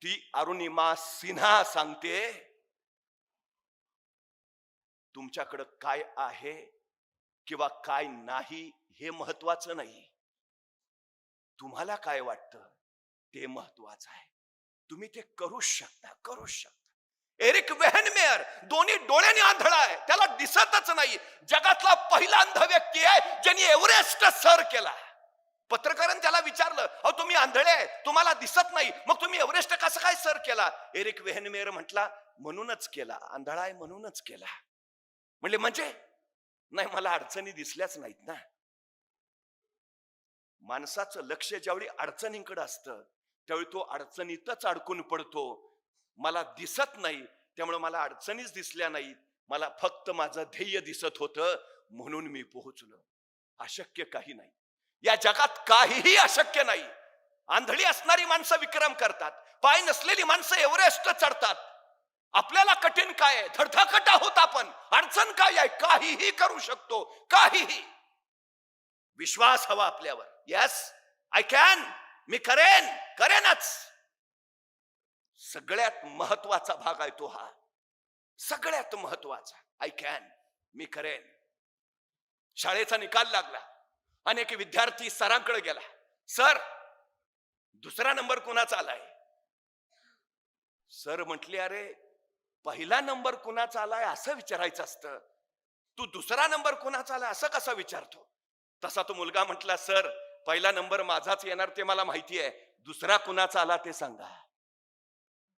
ती अरुणिमा सिन्हा सांगते, तुमच्याकडं काय आहे किंवा काय नाही हे महत्वाचं नाही, तुम्हाला काय वाटतं ते महत्वाचं आहे. तुम्ही ते करूच शकता, करूच शकता. एरिक वेहनमेयर दोन्ही डोळ्यांनी आंधळा आहे, त्याला दिसतच नाही. जगातला पहिला अंध व्यक्ती आहे ज्यांनी एव्हरेस्ट सर केला. पत्रकारांनी त्याला विचारलं, अहो तुम्ही आंधळे आहे, तुम्हाला दिसत नाही, मग तुम्ही एव्हरेस्ट कसं काय सर केला? एरिक वेहनमेयर म्हटला, म्हणूनच केला, आंधळा आहे म्हणूनच केला. म्हणले म्हणजे? नाही, मला अडचणी दिसल्याच नाहीत ना. माणसाचं लक्ष ज्यावेळी अडचणींकडे असतं त्यावेळी तो अडचणीतच अडकून पडतो. मला दिसत नाही त्यामुळे मला अडचणीच दिसल्या नाहीत, मला फक्त माझं ध्येय दिसत होतं म्हणून मी पोहोचलो. अशक्य काही नाही, या जगात काहीही अशक्य नाही. आंधळी असणारी माणसं विक्रम करतात, पाय नसलेली माणसं एव्हरेस्ट चढतात. आपल्याला कठीण काय आहे? धडधाकट आहोत आपण. अडचण काय आहे? काहीही करू शकतो, काहीही. विश्वास हवा आपल्यावर. यस, आय कॅन, मी करेन, करेनच. सगळ्यात महत्वाचा भाग आहे तो हा, सगळ्यात महत्वाचा. आय कॅन, मी करेन. शाळेचा निकाल लागला, अनेक विद्यार्थी सरांकडे गेला, सर दुसरा नंबर कुणाचा आलाय? सर म्हटले, अरे पहिला नंबर कुणाचा आलाय असं विचारायचं असतं, तू दुसरा नंबर कुणाचा आलाय असं कसं विचारतो? तसा तो मुलगा म्हटला, सर पहिला नंबर माझाच येणार ते मला माहिती आहे, दुसरा कुणाचा आला ते सांगा.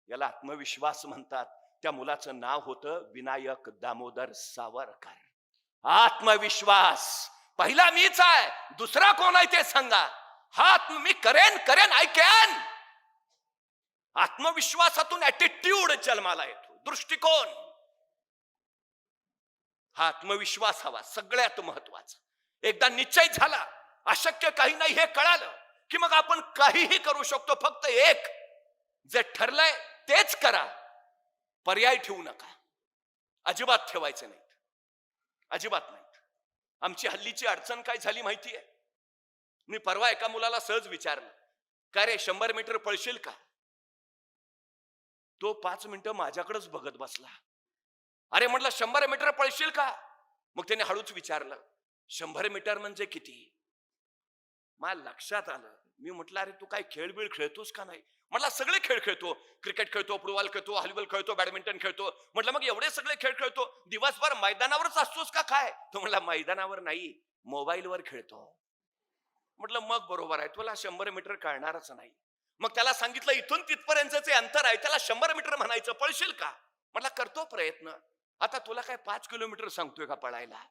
याला आत्मविश्वास म्हणतात. त्या मुलाचं नाव होतं विनायक दामोदर सावरकर. आत्मविश्वास, पहिला मीच आहे, दुसरा कोण आहे ते सांगा. हा मी करेन, करेन, आय कॅन. आत्मविश्वासातून ऍटिट्यूड जन्माला येतो, दृष्टिकोन. हा आत्मविश्वास हवा, सगळ्यात महत्वाचा. एकदा निश्चय झाला, अशक्य काही नाही हे कळालं की मग आपण काहीही करू शकतो. फक्त एक, जे ठरलंय तेच करा, पर्याय ठेवू नका. अजिबात ठेवायचे नाहीत, अजिबात नाहीत. आमची हल्लीची अडचण काय झाली माहितीये? मी परवा एका मुलाला सहज विचारलं, काय रे 100 मीटर पळशील का? तो 5 मिनिटं माझ्याकडेच बघत बसला. अरे म्हटलं 100 मीटर पळशील का? मग त्याने हळूच विचारलं, 100 मीटर म्हणजे किती? मला लक्षात आलं. मी म्हटलं, अरे तू काय खेळबिळ खेळतोस का नाही? म्हटलं सगळे खेळ खेळतो, क्रिकेट खेळतो, फुटबॉल खेळतो, हॉलीबॉल खेळतो, बॅडमिंटन खेळतो. म्हटलं मग एवढे सगळे खेळ खेळतो, दिवसभर मैदानावरच असतोस का काय? तो म्हणला, मैदानावर नाही, मोबाईलवर खेळतो. म्हटलं मग बरोबर आहे, तुला 100 मीटर कळणारच नाही. मग त्याला सांगितलं, इथून तिथपर्यंतचे अंतर आहे, त्याला 100 मीटर म्हणायचं, पळशील का? म्हटलं करतो प्रयत्न. आता तुला काय 5 किलोमीटर सांगतोय का पळायला?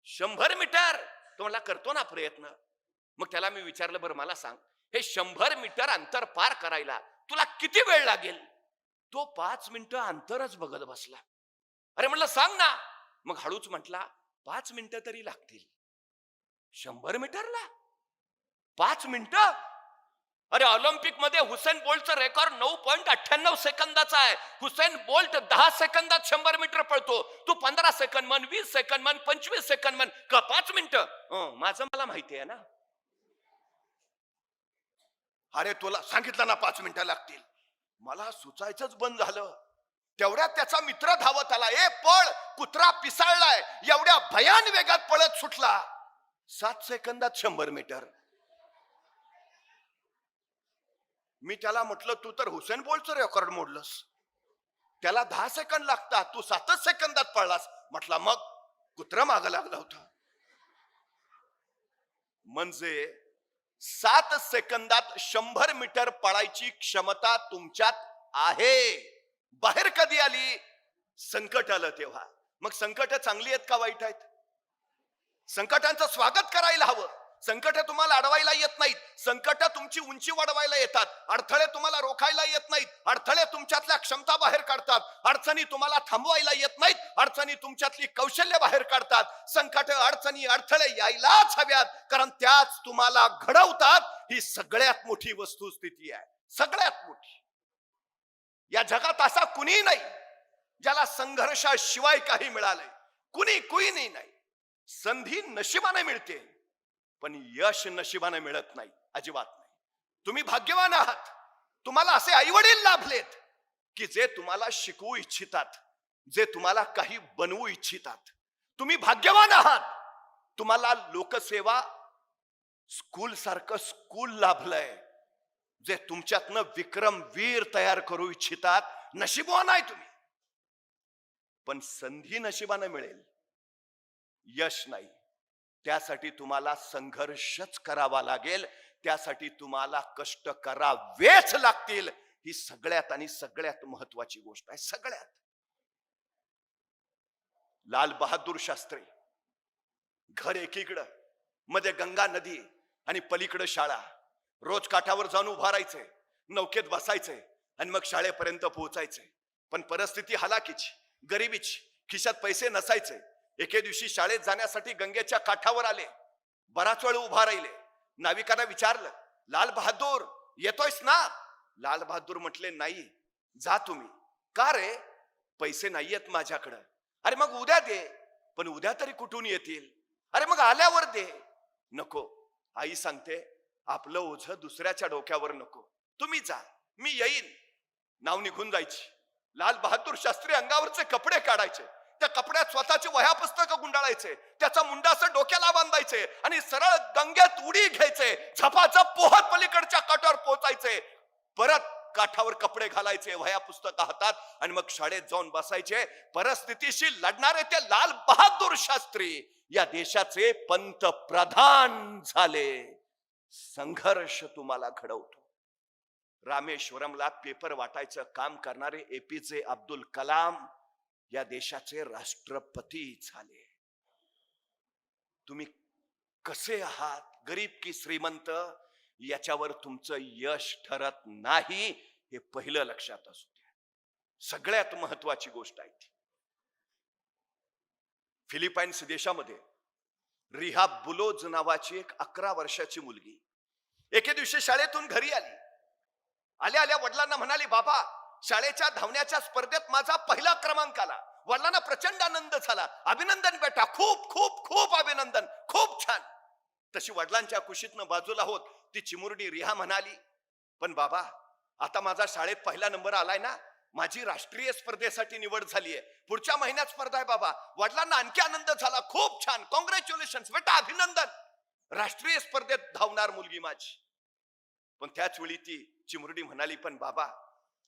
100 मीटर? तो म्हणला करतो ना प्रयत्न. मग त्याला मी विचारलं, बरं मला सांग, हे 100 मीटर अंतर पार करायला तुला किती वेळ लागेल? तो 5 मिनिटं अंतरच बघत बसला. अरे म्हटलं सांग ना. मग हळूच म्हटला, 5 मिनिटं तरी लागतील. 100 मीटरला 5 मिनिटं? अरे ऑलिम्पिक मध्ये हुसेन बोल्टचं रेकॉर्ड 9.98 सेकंदाचा आहे. हुसेन बोल्ट 10 सेकंदात 100 मीटर पळतो. तू 15 सेकंद म्हण, 20 सेकंद म्हण, 25 सेकंद म्हण, का 5 मिनिटं? माझं मला माहिती आहे ना. अरे तुला सांगितलं ना 5 मिनिटं लागतील. मला सुचायचंच बंद झालं. तेवढ्यात त्याचा मित्र धावत आला, ए पळ, कुत्रा पिसाळलाय. एवढ्या भयान वेगात पळत सुटला. 7 सेकंदात 100 मीटर. मी त्याला म्हटलं, तू तर हुसेन बोल्टचं रेकॉर्ड मोडलंस, त्याला 10 सेकंद लागतात, तू 7 सेकंदात पळलास. म्हटला मग कुत्रा मागं लागला होता. म्हणजे 7 सेकंदात 100 मीटर पळायची क्षमता तुमच्यात आहे. बाहेर कधी आली? संकट आलं तेव्हा. मग संकट चांगली आहेत का वाईट आहेत? संकटांचं स्वागत करायला हवं. संकट तुम्हाला अडवायला येत नाहीत, संकट तुमची उंची वाढवायला येतात. अडथळे तुम्हाला रोखायला येत नाहीत, अडथळे तुमच्यातल्या क्षमता बाहेर काढतात. अडचणी तुम्हाला थांबवायला येत नाहीत, अडचणी तुमच्यातली कौशल्य बाहेर काढतात. संकट, अडचणी, अडथळे यायलाच हव्यात, कारण त्याच तुम्हाला घडवतात. ही सगळ्यात मोठी वस्तुस्थिती आहे, सगळ्यात मोठी. या जगात असा कुणी नाही ज्याला संघर्षाशिवाय काही मिळालंय. कुणी नाही. संधी नशिबाने मिळते, पण यश नशिबाने मिळत नाही, अजिबात नाही. तुम्ही भाग्यवान आहात, तुम्हाला असे आई वडील लाभलेत की जे तुम्हाला शिकवू इच्छितात, जे तुम्हाला काही बनवू इच्छितात. तुम्ही भाग्यवान आहात. तुम्हाला लोकसेवा स्कूल सारखं स्कूल लाभलंय, जे तुमच्यातनं विक्रमवीर तयार करू इच्छितात. नशिबवान आहे तुम्ही. पण संधी नशिबानं मिळेल, यश नाही. त्यासाठी तुम्हाला संघर्षच करावा लागेल. त्यासाठी तुम्हाला कष्ट करावेच लागतील. ही सगळ्यात आणि सगळ्यात महत्वाची गोष्ट आहे. सगळ्यात. लाल बहादूर शास्त्री, घर एकीकडं, मध्ये गंगा नदी आणि पलीकडं शाळा. रोज काठावर जाऊन उभा राहायचे, नौकेत बसायचे आणि मग शाळेपर्यंत पोहोचायचे. पण परिस्थिती हलाखीची, गरिबीची, खिशात पैसे नसायचे. एके दिवशी शाळेत जाण्यासाठी गंगेच्या काठावर आले. बराच वेळ उभा राहिले. नाविकांना विचारलं, लाल बहादूर येतोयस ना? लाल बहादूर म्हटले, नाही, जा तुम्ही. का रे? पैसे नाहीयेत माझ्याकडं. अरे मग उद्या दे. पण उद्या तरी कुठून येतील? अरे मग आल्यावर दे. नको, आई सांगते, आपलं ओझं दुसऱ्याच्या डोक्यावर नको. तुम्ही जा, मी येईन. नाव निघून जायची. लाल बहादूर शास्त्री अंगावरचे कपडे काढायचे, त्या कपड्यात स्वतःचे वह्या पुस्तक गुंडाळायचे, त्याचा मुंडा असं डोक्याला बांधायचे आणि सरळ गंगेत उडी घ्यायचे. झपाझप पोहत पलीकडच्या काठावर पोहोचायचे. परत काठावर कपडे घालायचे, वह्या पुस्तक हातात आणि मग शाळेत जाऊन बसायचे. परिस्थितीशी लढणारे ते लाल बहादूर शास्त्री या देशाचे पंतप्रधान झाले. संघर्ष तुम्हाला घडवतो. रामेश्वरमला पेपर वाटायचं काम करणारे एपीजे अब्दुल कलाम या देशाचे राष्ट्रपती झाले. तुम्ही कसे आहात, गरीब की श्रीमंत, याच्यावर तुमचं यश ठरत नाही, हे पहिलं लक्षात असू द्या. सगळ्यात महत्वाची गोष्ट आहे ती. फिलिपाईन्स देशामध्ये रिहा बुलोज नावाची एक 11 वर्षाची मुलगी एके दिवशी शाळेतून घरी आली. आल्या आल्या वडिलांना म्हणाली, बाबा, शाळेच्या धावण्याच्या स्पर्धेत माझा पहिला क्रमांक आला. वडिलांना प्रचंड आनंद झाला. अभिनंदन बेटा, खूप खूप खूप अभिनंदन, खूप छान. तशी वडिलांच्या कुशीतनं बाजूला होत ती चिमुरडी रिहा म्हणाली, पण बाबा, आता माझा शाळेत पहिला नंबर आलाय ना, माझी राष्ट्रीय स्पर्धेसाठी निवड झालीय, पुढच्या महिन्यात स्पर्धा आहे बाबा. वडिलांना आणखी आनंद झाला. खूप छान, कॉंग्रॅच्युलेशन बेटा, अभिनंदन, राष्ट्रीय स्पर्धेत धावणार मुलगी माझी. पण त्याच वेळी ती चिमुरडी म्हणाली, पण बाबा,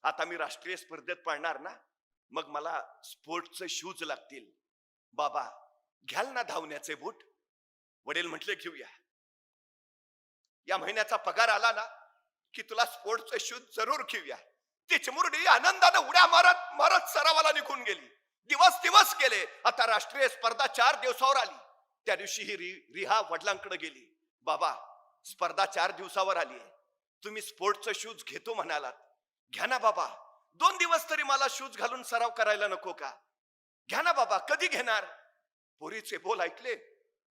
आता मी राष्ट्रीय स्पर्धेत पळणार ना, मग मला स्पोर्टचे शूज लागतील. बाबा, घ्याल ना धावण्याचे बूट? वडील म्हटले, घेऊया. या महिन्याचा पगार आला ना की तुला स्पोर्टचे शूज जरूर घेऊया. ती चिमुरडी आनंदाने उड्या मारत मारत सरावाला निघून गेली. दिवस गेले. आता राष्ट्रीय स्पर्धा 4 दिवसावर आली. त्या दिवशी ही रिहा वडिलांकडे गेली. बाबा, स्पर्धा 4 दिवसावर आली आहे, तुम्ही स्पोर्टचे शूज घेतो म्हणालात, घ्या ना बाबा. 2 दिवस तरी मला शूज घालून सराव करायला नको का? घ्या ना बाबा. कधी घेणार? पोरीचे बोल ऐकले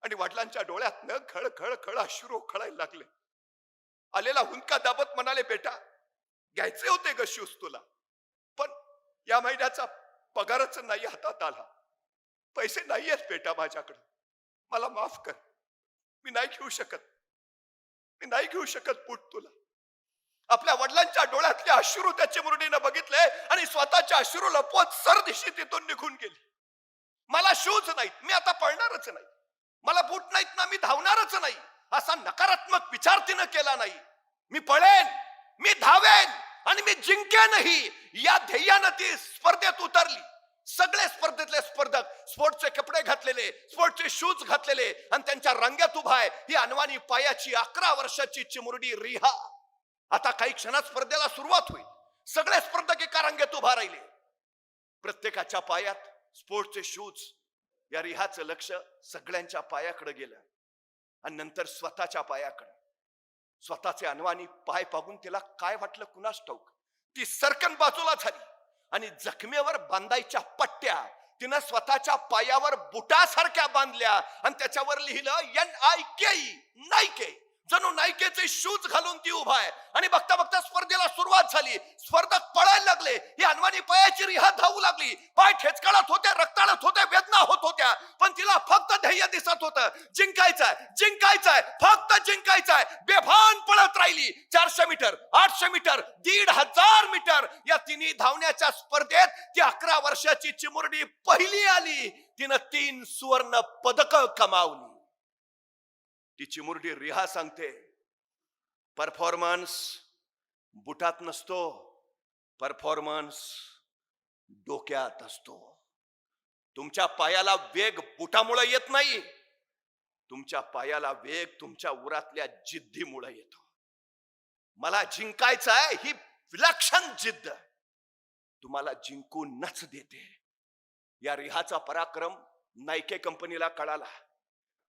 आणि वडिलांच्या डोळ्यात न खळ खळ खळ अश्रू खळायला लागले. आलेला हुंदका दाबत म्हणाले, बेटा, घ्यायचे होते ग शूज तुला, पण या महिन्याचा पगारच नाही हातात आला. पैसे नाहीयेत बेटा माझ्याकडे, मला माफ कर. मी नाही घेऊ शकत बूट तुला. आपल्या वडिलांच्या डोळ्यातले अश्रू त्या चिमुरडीनं बघितले आणि स्वतःच्या अश्रू लपवत सरदिशी तिथून निघून गेली. मला शूज नाहीत, मी आता पळणारच नाही. मला बूट नाहीत ना, मी धावणारच नाही, असा नकारात्मक विचार तिनं केला नाही. मी पळेन, मी धावेन आणि मी जिंकेनही, या ध्येयानं ती स्पर्धेत उतरली. सगळे स्पर्धेतले स्पर्धक स्पोर्टचे कपडे घातलेले, स्पोर्टचे शूज घातलेले आणि त्यांच्या रंगात उभा आहे ही अनवाणी पायाची 11 वर्षाची चिमुरडी रिहा. आता काही क्षणात स्पर्धेला सुरुवात होईल. सगळे स्पर्धक एका रांगेत उभा राहिले. प्रत्येकाच्या पायात स्पोर्टचे शूज. या रिहाचं लक्ष सगळ्यांच्या पायाकडे गेलं आणि नंतर स्वतःच्या पायाकडे. स्वतःचे अनवाणी पाय पाहून तिला काय वाटलं कुणास ठाऊक, ती सरकन बाजूला झाली आणि जखमेवर बांधायच्या पट्ट्या तिनं स्वतःच्या पायावर बुटासारख्या बांधल्या आणि त्याच्यावर लिहिलं NIKE, नाईके. जणू नायकेचे शूज घालून ती उभा आहे. आणि बघता बघता स्पर्धेला सुरुवात झाली. स्पर्धक पळायला लागले. ही अनवाणी पायाची रिहा धावू लागली. पाय ठेचकाळत होत्या, रक्ताळत होत्या, वेदना होत होत्या, पण तिला फक्त ध्येय दिसत होतं. जिंकायचंय, जिंकायचंय, फक्त जिंकायचंय. बेभान पळत राहिली. 400 मीटर, 800 मीटर, 1500 मीटर या तिन्ही धावण्याच्या स्पर्धेत ती 11 वर्षाची चिमुरडी पहिली आली. तिनं 3 सुवर्ण पदक कमावली. ती चिमुरडी रिहा सांगते, परफॉर्मन्स बुटात नसतो, परफॉर्मन्स डोक्यात असतो. तुमच्या पायाला वेग बुटामुळे येत नाही, तुमच्या पायाला वेग तुमच्या उरातल्या जिद्दीमुळे येतो. मला जिंकायचं आहे ही विलक्षण जिद्द तुम्हाला जिंकूनच देते. या रिहाचा पराक्रम नायके कंपनीला कळाला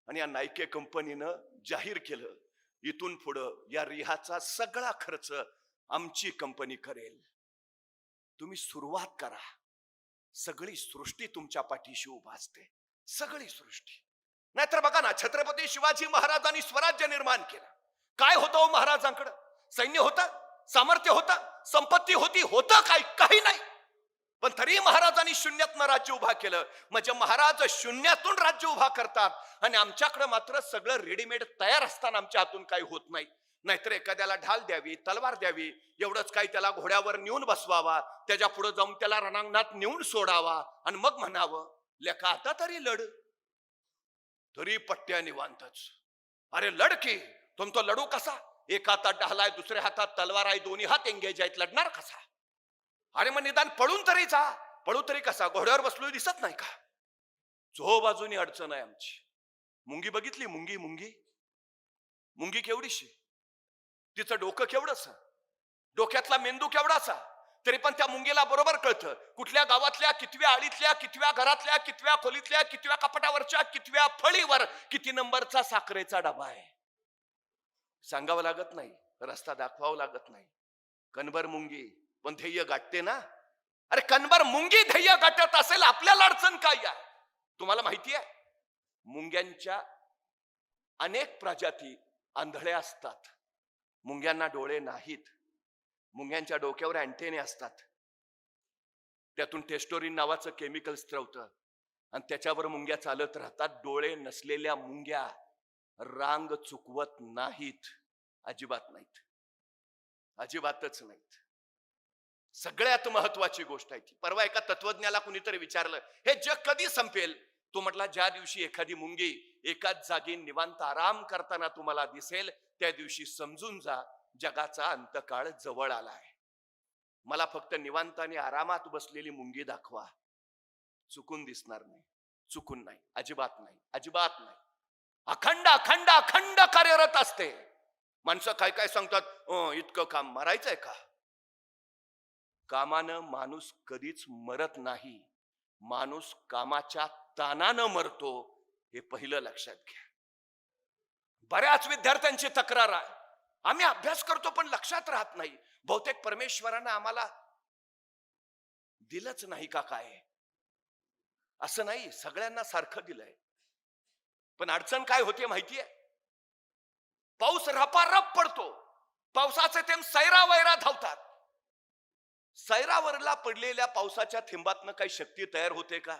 आणि या नायके कंपनीनं जाहीर केलं, इथून पुढं या रिहाचा सगळा खर्च आमची कंपनी करेल. तुम्ही सुरुवात करा. सगळी सृष्टी तुमच्या पाठीशी उभा असते, सगळी सृष्टी. नाहीतर बघा ना, छत्रपती शिवाजी महाराजांनी स्वराज्य निर्माण केलं. काय होतं हो महाराजांकडं? सैन्य होतं, सामर्थ्य होतं, संपत्ती होती, होतं काय? काही नाही. पण तरी महाराजांनी शून्यातनं राज्य उभा केलं. म्हणजे महाराज शून्यातून राज्य उभा करतात आणि आमच्याकडे मात्र सगळं रेडीमेड तयार असताना आमच्या हातून काही होत नाही. नाहीतर एखाद्याला ढाल द्यावी, तलवार द्यावी, एवढंच काही त्याला घोड्यावर नेऊन बसवावा, त्याच्या पुढे जाऊन त्याला रणांगणात नेऊन सोडावा आणि मग म्हणावं, लेका आता तरी लढ. तरी पट्ट्या निवांतच. अरे लढ की. तो लढू कसा? एका हातात ढाल आहे, दुसऱ्या हातात तलवार आहे, दोन्ही हात एंगेज आहेत, लढणार कसा? अरे मग निदान पळून तरी जा. पळू तरी कसा? घोड्यावर बसलो दिसत नाही का? जो बाजूनी अडचण आहे आमची. मुंगी बघितली? मुंगी मुंगी मुंगी केवढीशी, तिचं डोकं केवढंच, डोक्यातला मेंदू केवढाचा. तरी पण त्या मुंगीला बरोबर कळतं कुठल्या गावातल्या कितव्या आळीतल्या, कितव्या घरातल्या, कितव्या खोलीतल्या, कितव्या कपाटावरच्या, कितव्या फळीवर किती नंबरचा साखरेचा डबा आहे. सांगावं लागत नाही, रस्ता दाखवावं लागत नाही. कणभर मुंगी पण ध्येय गाठते ना. अरे कणभर मुंगी ध्येय गाठत असेल, आपल्याला अडचण काय आहे? तुम्हाला माहिती आहे, मुंग्यांच्या अनेक प्रजाती आंधळ्या असतात. मुंग्यांना डोळे नाहीत. मुंग्यांच्या डोक्यावर अँटेने असतात. त्यातून टेस्टोरिन नावाचं केमिकल स्त्रवतं आणि त्याच्यावर मुंग्या चालत राहतात. डोळे नसलेल्या मुंग्या रांग चुकवत नाहीत, अजिबात नाहीत, अजिबातच नाहीत. सगळ्यात महत्वाची गोष्ट आहे ती. परवा एका तत्वज्ञाला कुणीतरी विचारलं, हे जग कधी संपेल? तो म्हटला, ज्या दिवशी एखादी मुंगी एकाच जागी निवांत आराम करताना तुम्हाला दिसेल, त्या दिवशी समजून जा जगाचा अंतकाळ जवळ आलाय. मला फक्त निवांत आणि आरामात बसलेली मुंगी दाखवा. चुकून दिसणार नाही, चुकून नाही, अजिबात नाही, अजिबात नाही. अखंड अखंड अखंड कार्यरत असते. माणसं काय काय सांगतात, इतकं काम मरायचंय का? कामानं माणूस कधीच मरत नाही. माणूस कामाच्या ताणानं मरतो, हे पहिलं लक्षात घ्या. बऱ्याच विद्यार्थ्यांची तक्रार आहे, आम्ही अभ्यास करतो पण लक्षात राहत नाही. बहुतेक परमेश्वरानं आम्हाला दिलंच नाही का काय? असं नाही, सगळ्यांना सारखं दिलंय. पण अडचण काय होते माहितीये? पाऊस रपारप पडतो, पावसाचे थेंब सैरा वैरा धावतात. सैरावरला पडलेल्या पावसाच्या थेंबातनं काही शक्ती तयार होते का?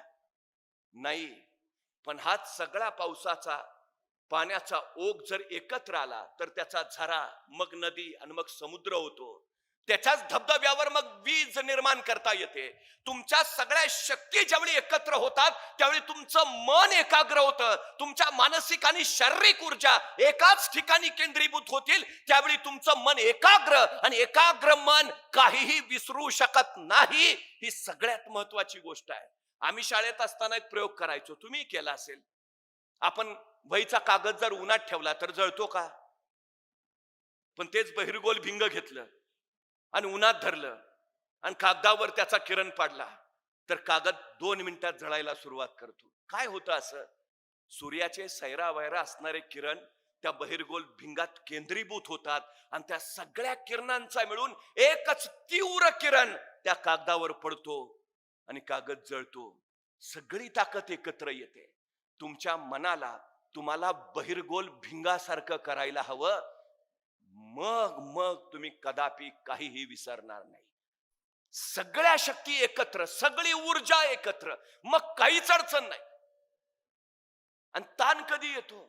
नाही. पण हा सगळा पावसाचा पाण्याचा ओघ जर एकत्र आला तर त्याचा झरा, मग नदी आणि मग समुद्र होतो. त्याच्याच धबधब्यावर मग वीज निर्माण करता येते. तुमच्या सगळ्या शक्ती ज्यावेळी एकत्र होतात त्यावेळी तुमचं मन एकाग्र होतं. तुमच्या मानसिक आणि शारीरिक ऊर्जा एकाच ठिकाणी केंद्रीभूत होतील. त्यावेळी तुमचं मन एकाग्र, आणि एकाग्र मन काहीही विसरू शकत नाही. ही सगळ्यात महत्वाची गोष्ट आहे. आम्ही शाळेत असताना एक प्रयोग करायचो, तुम्ही केला असेल. आपण वहीचा कागद जर उन्हात ठेवला तर जळतो का? पण तेच बहिरगोल भिंग घेतलं आणि उन्हात धरलं आणि कागदावर त्याचा किरण पाडला तर कागद 2 मिनिटात जळायला सुरुवात करतो. काय होतं असं? सूर्याचे सैरा वैरा असणारे किरण त्या बहिरगोल भिंगात केंद्रीभूत होतात आणि त्या सगळ्या किरणांचा मिळून एकच तीव्र किरण त्या कागदावर पडतो आणि कागद जळतो. सगळी ताकद एकत्र येते. तुमच्या मनाला तुम्हाला बहिरगोल भिंगासारखं करायला हवं. मग मग तुम्ही कदापि काहीही विसरणार नाही. सगळ्या शक्ती एकत्र, सगळी ऊर्जा एकत्र, मग काहीच अडचण नाही. आणि ताण कधी येतो?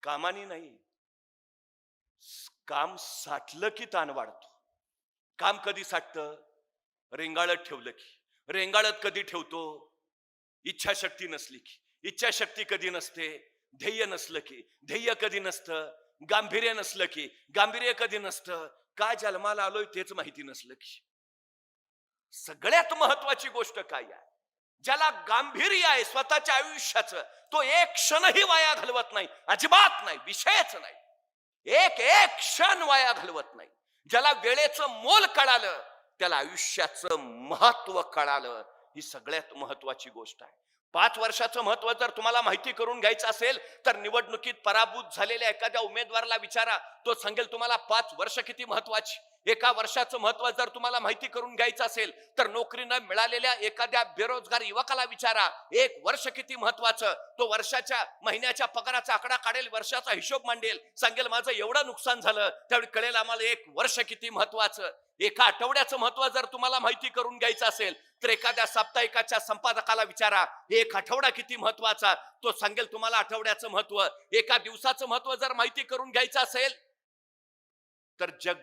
कामानी नाही. काम साठलं की ताण वाढतो. काम कधी साठतं? रेंगाळत ठेवलं की. रेंगाळत कधी ठेवतो? इच्छाशक्ती नसली की. इच्छाशक्ती कधी नसते? ध्येय नसलं की. ध्येय कधी नसतं? गांभीर्य नसलं की. गांभीर्य कधी नसतं? का जन्माला आलोय तेच माहिती नसलं की. सगळ्यात महत्वाची गोष्ट काय आहे? ज्याला गांभीर्य आहे स्वतःच्या आयुष्याचं, तो एक क्षणही वाया घालवत नाही. अजिबात नाही, विषयच नाही. एक एक क्षण वाया घालवत नाही. ज्याला वेळेचं मोल कळालं, त्याला आयुष्याचं महत्व कळालं. ही सगळ्यात महत्वाची गोष्ट आहे. 5 वर्षाचं महत्व जर तुम्हाला माहिती करून घ्यायचं असेल तर निवडणुकीत पराभूत झालेल्या एखाद्या उमेदवाराला विचारा, तो सांगेल तुम्हाला 5 वर्ष किती महत्वाची. 1 वर्षाचं महत्व जर तुम्हाला माहिती करून घ्यायचं असेल तर नोकरी न मिळालेल्या एखाद्या बेरोजगार युवकाला विचारा, 1 वर्ष किती महत्वाचं. तो वर्षाच्या महिन्याच्या पगाराचा आकडा काढेल, वर्षाचा हिशोब मांडेल, सांगेल माझं एवढं नुकसान झालं. त्यावेळी कळेल आम्हाला 1 वर्ष किती महत्वाचं. 1 आठवड्याचं महत्व जर तुम्हाला माहिती करून घ्यायचं असेल तर एखाद्या साप्ताहिकाच्या संपादकाला विचारा, 1 आठवडा किती महत्वाचा. तो सांगेल तुम्हाला आठवड्याचं महत्व. 1 दिवसाचं महत्व जर माहिती करून घ्यायचं असेल तर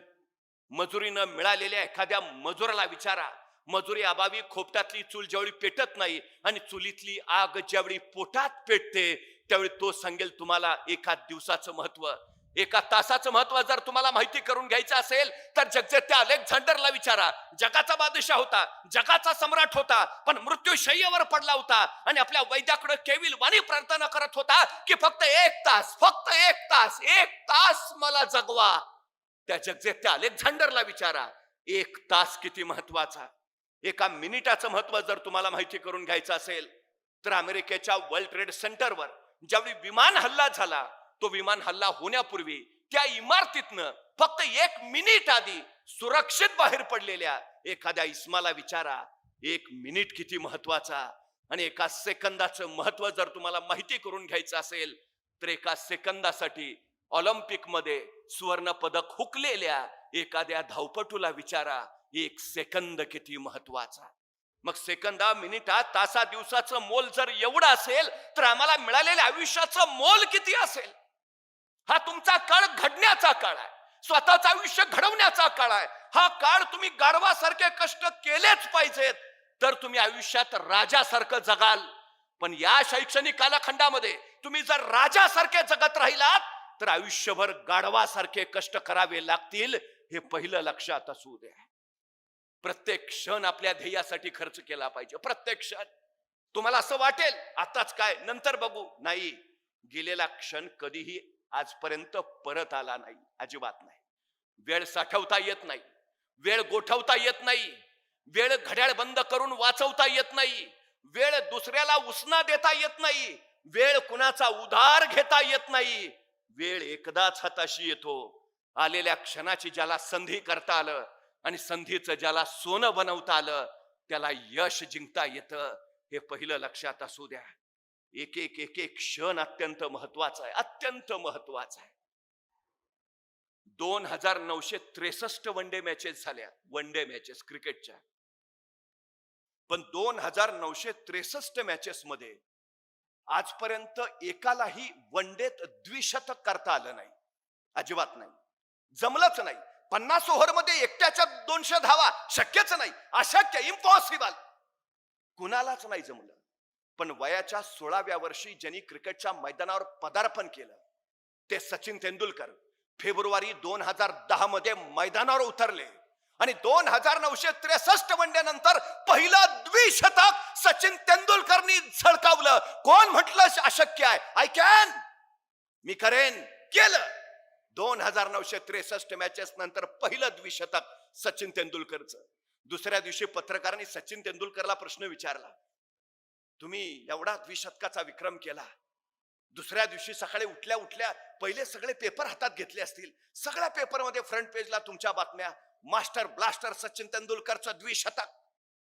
मजुरीनं मिळालेल्या एखाद्या मजुराला विचारा. मजुरी अभावी खोपटातली चूल ज्यावेळी पेटत नाही आणि चुलीतली आग ज्यावेळी पोटात पेटते त्यावेळी तो सांगेल तुम्हाला 1 दिवसाचं महत्व. 1 तासाचं महत्व जर तुम्हाला माहिती करून घ्यायचं असेल तर जगजेत्या अलेक्झांडरला विचारा. जगाचा बादशाह होता, जगाचा सम्राट होता, पण मृत्यूशय्येवर पडला होता आणि आपल्या वैद्याकडे केविल वाणी प्रार्थना करत होता की फक्त 1 तास, फक्त 1 तास, 1 तास मला जगवा. त्या जगजेत्या अलेक्झांडरला विचारा 1 तास किती महत्वाचा. 1 मिनिटाचं महत्व जर तुम्हाला माहिती करून घ्यायचं असेल तर अमेरिकेच्या वर्ल्ड ट्रेड सेंटरवर ज्यावेळी विमान हल्ला झाला, तो विमान हल्ला होण्यापूर्वी त्या इमारतीतनं फक्त 1 मिनिट आधी सुरक्षित बाहेर पडलेल्या एखाद्या इस्माला विचारा 1 मिनिट किती महत्वाचा. आणि 1 सेकंदाचं महत्व जर तुम्हाला माहिती करून घ्यायचं असेल तर 1 सेकंदासाठी ऑलिम्पिक मध्ये सुवर्ण पदक हुकलेल्या एखाद्या धावपटूला विचारा 1 सेकंद किती महत्वाचा. मग सेकंदा, मिनिटा, तासा, दिवसाचं मोल जर एवढं असेल तर आम्हाला मिळालेल्या आयुष्याचं मोल किती असेल. हा तुमचा काळ घडण्याचा काळ आहे, स्वतःचं आयुष्य घडवण्याचा काळ आहे. हा काळ तुम्ही गाढवासारखे कष्ट केलेच पाहिजेत तर तुम्ही आयुष्यात राजासारखं जगाल. पण या शैक्षणिक कालखंडामध्ये तुम्ही जर राजासारखे जगत राहिलात तर आयुष्यभर गाढवासारखे कष्ट करावे लागतील. हे पहिलं लक्षात असू द्या. प्रत्येक क्षण आपल्या ध्येयासाठी खर्च केला पाहिजे. प्रत्येक क्षण. तुम्हाला असं वाटेल आताच काय नंतर बघू, नाही. गेलेला क्षण कधीही आजपर्यंत परत आला नाही, अजिबात नाही. वेळ साठवता येत नाही, वेळ गोठवता येत नाही, वेळ घड्याळ बंद करून वाचवता येत नाही, वेळ दुसऱ्याला उसना देता येत नाही, वेळ कुणाचा उधार घेता येत नाही. वेळ एकदाच हाताशी येतो. आलेल्या क्षणाची ज्याला संधी करता आलं आणि संधीचं ज्याला सोनं बनवता आलं त्याला यश जिंकता येतं. हे पहिलं लक्षात असू द्या. एक एक एक एक क्षण अत्यंत महत्वाचा आहे, अत्यंत महत्वाचा आहे. 2963 वनडे मॅचेस झाल्या, वनडे मॅचेस क्रिकेटच्या. पण 2963 मॅचेस मध्ये आजपर्यंत एकालाही वनडेत द्विशतक करता आलं नाही, अजिबात नाही, जमलंच नाही. 50 ओव्हर मध्ये एकट्याच्या 200 धावा शक्यच नाही, अशक्य, इम्पॉसिबल, कुणालाच नाही जमलं. पण वयाच्या 16व्या वर्षी ज्यांनी क्रिकेटच्या मैदानावर पदार्पण केलं ते सचिन तेंडुलकर फेब्रुवारी 2010 मध्ये मैदानावर उतरले आणि 2963 वनडे नंतर पहिलं द्विशतक सचिन तेंडुलकरनी झळकावलं. कोण म्हटलं अशक्य आहे? आय कॅन, मी करेन, केलं. 2963 मॅचेस नंतर पहिलं द्विशतक सचिन तेंडुलकरचं. दुसऱ्या दिवशी पत्रकारांनी सचिन तेंडुलकरला प्रश्न विचारला, तुम्ही एवढा द्विशतकाचा विक्रम केला, दुसऱ्या दिवशी सकाळी उठल्या उठल्या पहिले सगळे पेपर हातात घेतले असतील, सगळ्या पेपरमध्ये फ्रंट पेजला तुमच्या बातम्या, मास्टर ब्लास्टर सचिन तेंडुलकरचं द्विशतक.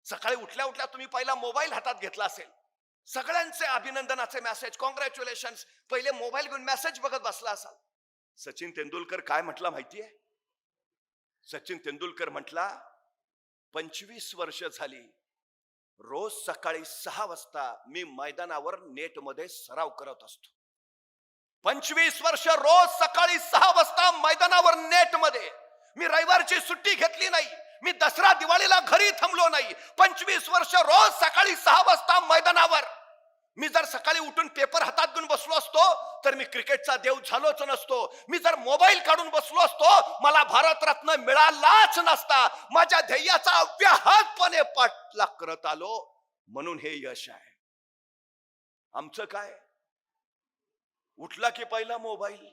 सकाळी उठल्या उठल्या तुम्ही पहिला मोबाईल हातात घेतला असेल, सगळ्यांचे अभिनंदनाचे मेसेज, कॉंग्रॅच्युलेशन. पहिले मोबाईल घेऊन मेसेज बघत बसला असाल. सचिन तेंडुलकर काय म्हटला माहितीये? सचिन तेंडुलकर म्हटला, 25 वर्ष झाली रोज सकाळी 6 वाजता मी मैदानावर नेटमध्ये सराव करत असतो. 25 वर्ष रोज सकाळी 6 वाजता मैदानावर नेटमध्ये. मी रविवारची सुट्टी घेतली नाही, मी दसरा दिवाळीला घरी थांबलो नाही. 25 वर्ष रोज सकाळी 6 वाजता मैदानावर. मी जर सकाळी उठून पेपर हातात घेऊन बसलो असतो तर मी क्रिकेटचा देव झालोच नसतो. मी जर मोबाईल काढून बसलो असतो मला भारतरत्न मिळालाच नसता. माझ्या ध्येयाचा अव्याहतपणे पाठलाग करत आलो, म्हणून हे यश आहे. आमचं काय? उठला की पहिला मोबाईल,